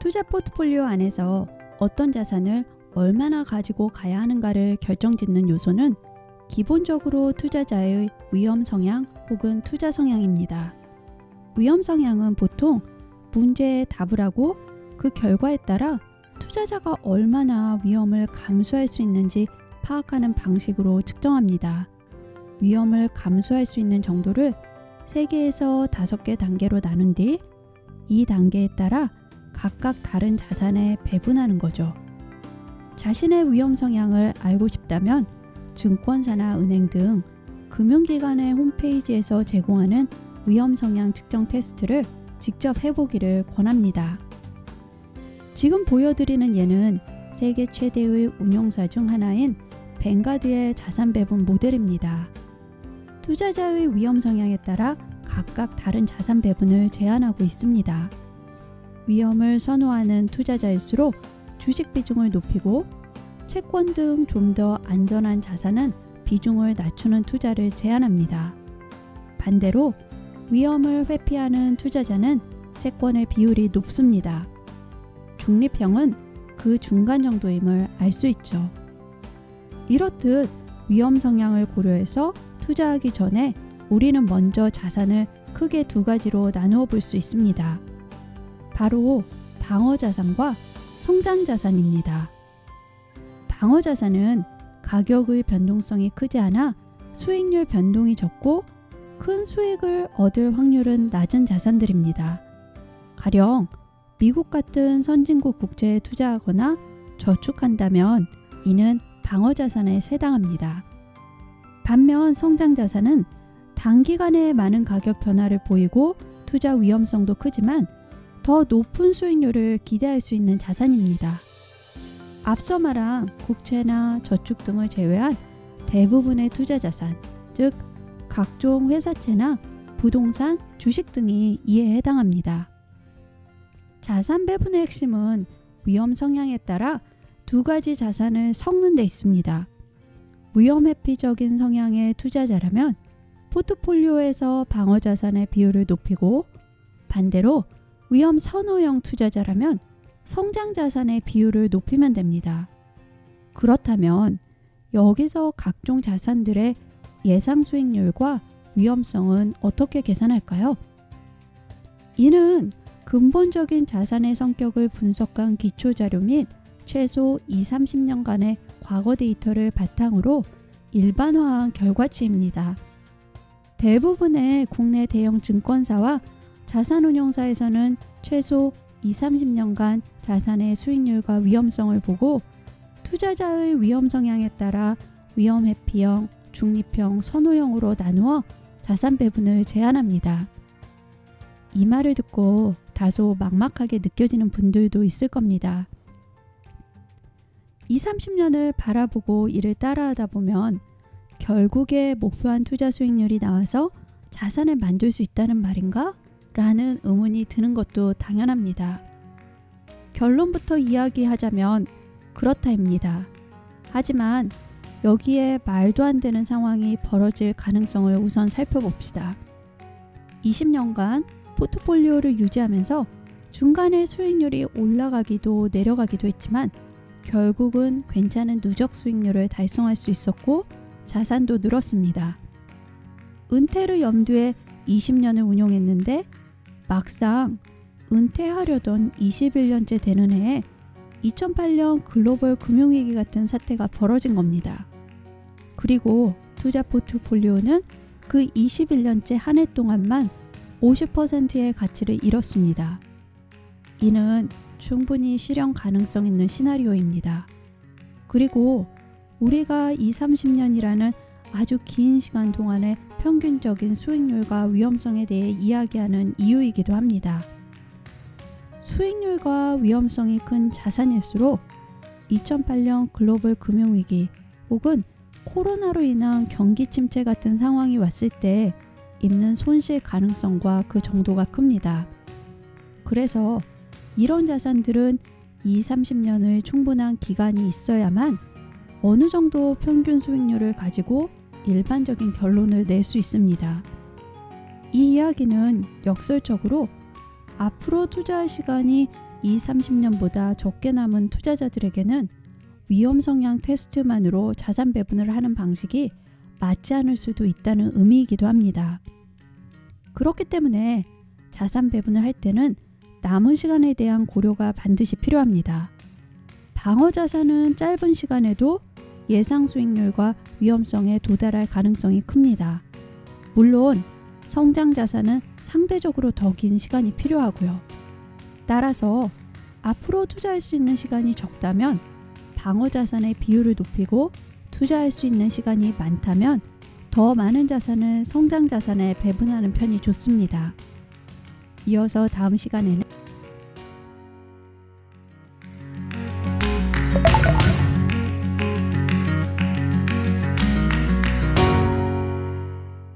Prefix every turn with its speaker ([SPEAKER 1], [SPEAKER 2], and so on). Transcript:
[SPEAKER 1] 투자 포트폴리오 안에서 어떤 자산을 얼마나 가지고 가야 하는가를 결정짓는 요소는 기본적으로 투자자의 위험 성향 혹은 투자 성향입니다. 위험 성향은 보통 문제에 답을 하고 그 결과에 따라 투자자가 얼마나 위험을 감수할 수 있는지 파악하는 방식으로 측정합니다. 위험을 감수할 수 있는 정도를 3개에서 5개 단계로 나눈 뒤 이 단계에 따라 각각 다른 자산에 배분하는 거죠. 자신의 위험 성향을 알고 싶다면 증권사나 은행 등 금융기관의 홈페이지에서 제공하는 위험 성향 측정 테스트를 직접 해보기를 권합니다. 지금 보여드리는 예는 세계 최대의 운용사 중 하나인 뱅가드의 자산 배분 모델입니다. 투자자의 위험 성향에 따라 각각 다른 자산 배분을 제한하고 있습니다. 위험을 선호하는 투자자일수록 주식 비중을 높이고 채권 등 좀 더 안전한 자산은 비중을 낮추는 투자를 제한합니다. 반대로 위험을 회피하는 투자자는 채권의 비율이 높습니다. 중립형은 그 중간 정도임을 알 수 있죠. 이렇듯 위험 성향을 고려해서 투자하기 전에 우리는 먼저 자산을 크게 2가지로 나누어 볼 수 있습니다. 바로 방어자산과 성장자산입니다. 방어자산은 가격의 변동성이 크지 않아 수익률 변동이 적고 큰 수익을 얻을 확률은 낮은 자산들입니다. 가령 미국 같은 선진국 국채에 투자하거나 저축한다면 이는 방어자산에 해당합니다. 반면 성장자산은 단기간에 많은 가격 변화를 보이고 투자 위험성도 크지만 더 높은 수익률을 기대할 수 있는 자산입니다. 앞서 말한 국채나 저축 등을 제외한 대부분의 투자 자산, 즉 각종 회사채나 부동산, 주식 등이 이에 해당합니다. 자산 배분의 핵심은 위험 성향에 따라 2가지 자산을 섞는 데 있습니다. 위험 회피적인 성향의 투자자라면 포트폴리오에서 방어 자산의 비율을 높이고 반대로 위험 선호형 투자자라면 성장 자산의 비율을 높이면 됩니다. 그렇다면 여기서 각종 자산들의 예상 수익률과 위험성은 어떻게 계산할까요? 이는 근본적인 자산의 성격을 분석한 기초자료 및 최소 20-30년간의 과거 데이터를 바탕으로 일반화한 결과치입니다. 대부분의 국내 대형 증권사와 자산운용사에서는 최소 20-30년간 자산의 수익률과 위험성을 보고 투자자의 위험 성향에 따라 위험 회피형, 중립형, 선호형으로 나누어 자산 배분을 제한합니다. 이 말을 듣고 다소 막막하게 느껴지는 분들도 있을 겁니다. 20-30년을 바라보고 이를 따라하다 보면 결국에 목표한 투자 수익률이 나와서 자산을 만들 수 있다는 말인가? 라는 의문이 드는 것도 당연합니다. 결론부터 이야기하자면 그렇다입니다. 하지만 여기에 말도 안 되는 상황이 벌어질 가능성을 우선 살펴봅시다. 20년간 포트폴리오를 유지하면서 중간에 수익률이 올라가기도 내려가기도 했지만 결국은 괜찮은 누적 수익률을 달성할 수 있었고 자산도 늘었습니다. 은퇴를 염두에 20년을 운용했는데 막상 은퇴하려던 21년째 되는 해에 2008년 글로벌 금융위기 같은 사태가 벌어진 겁니다. 그리고 투자 포트폴리오는 그 21년째 한 해 동안만 50%의 가치를 잃었습니다. 이는 충분히 실현 가능성 있는 시나리오입니다. 그리고 우리가 20-30년이라는 아주 긴 시간 동안의 평균적인 수익률과 위험성에 대해 이야기하는 이유이기도 합니다. 수익률과 위험성이 큰 자산일수록 2008년 글로벌 금융위기 혹은 코로나로 인한 경기 침체 같은 상황이 왔을 때 입는 손실 가능성과 그 정도가 큽니다. 그래서 이런 자산들은 20-30년의 충분한 기간이 있어야만 어느 정도 평균 수익률을 가지고 일반적인 결론을 낼 수 있습니다. 이 이야기는 역설적으로 앞으로 투자할 시간이 30년보다 적게 남은 투자자들에게는 위험 성향 테스트만으로 자산 배분을 하는 방식이 맞지 않을 수도 있다는 의미이기도 합니다. 그렇기 때문에 자산 배분을 할 때는 남은 시간에 대한 고려가 반드시 필요합니다. 방어 자산은 짧은 시간에도 예상 수익률과 위험성에 도달할 가능성이 큽니다. 물론 성장 자산은 상대적으로 더 긴 시간이 필요하고요. 따라서 앞으로 투자할 수 있는 시간이 적다면 방어 자산의 비율을 높이고 투자할 수 있는 시간이 많다면 더 많은 자산을 성장 자산에 배분하는 편이 좋습니다. 이어서 다음 시간에는